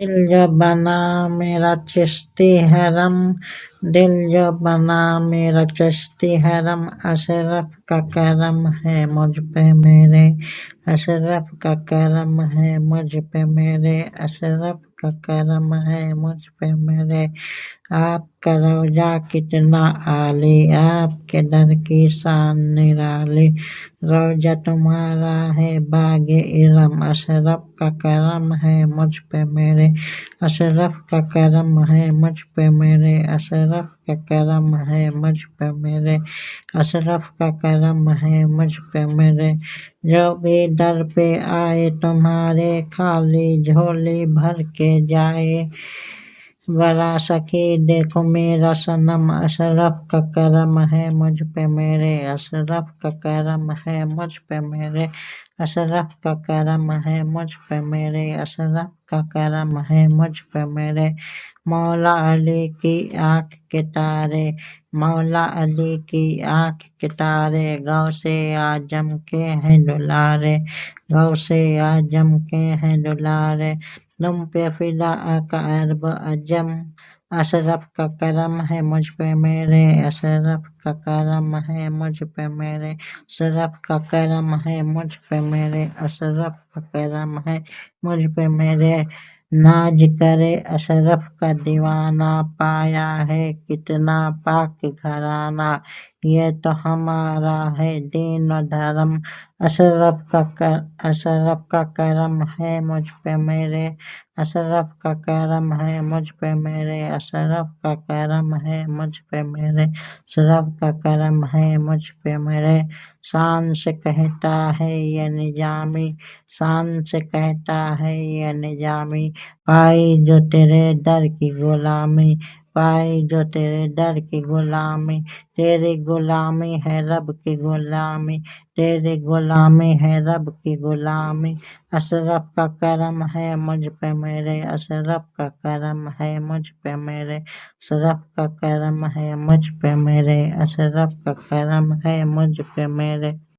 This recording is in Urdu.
دل جو بنا میرا چشتی حرم، دل جو بنا میرا چشتی حرم، اشرف کا کرم ہے مجھ پہ میرے، اشرف کا کرم ہے مجھ پہ میرے، اشرف کا کرم ہے مجھ پہ میرے۔ آپ کا روضہ کتنا عالی، آپ کے در کی شان نرالی، روضہ تمہارا ہے باغ ارم، اشرف کا کرم ہے مجھ پہ میرے، اشرف کا کرم ہے مجھ پہ میرے، اشرف کا کرم ہے مجھ پہ میرے، اشرف کا کرم ہے مجھ پہ میرے۔ جو بھی در پہ آئے تمہارے، خالی جھولی بھر کے جائے، بڑا سخی دیکھو میرا صنم، اشرف کا کرم ہے مجھ پہ میرے، اشرف کا کرم ہے مجھ پہ میرے، اشرف کا کرم ہے مجھ پہ میرے، اشرف کا کرم ہے مجھ پہ میرے۔ مولا علی کی آنکھ کے تارے، مولا علی کی آنکھ کے تارے، غوث اعظم کے ہیں دلارے، غوث اعظم کے ہیں دلارے، تم پہ فدا آقا عرب عجم، اشرف کا کرم ہے مجھ پہ میرے، اشرف کا کرم ہے مجھ پہ میرے، اشرف کا کرم ہے مجھ پہ میرے، اشرف کا کرم ہے مجھ پہ میرے۔ ناز کرے اشرف کا دیوانہ، پایا ہے کتنا پاک گھرانہ، یہ تو ہمارا ہے دین و دھرم، اشرف کا کرم ہے مجھ پہ میرے، اشرف کا کرم ہے مجھ پہ میرے، اشرف کا کرم ہے مجھ پہ میرے، اشرف کا کرم ہے مجھ پہ میرے۔ شان سے کہتا ہے یہ نظامی، شان سے کہتا ہے یہ نظامی، پائی جو تیرے در کی غلامی، پائی جو تیرے در کی غلامی، تیری غلامی ہے رب کی غلامی، تیری غلامی ہے رب کی غلامی، اشرف کا کرم ہے مجھ پہ میرے، اشرف کا کرم ہے مجھ پہ میرے، اشرف کا کرم ہے مجھ پہ میرے، اشرف کا کرم ہے مجھ پہ میرے۔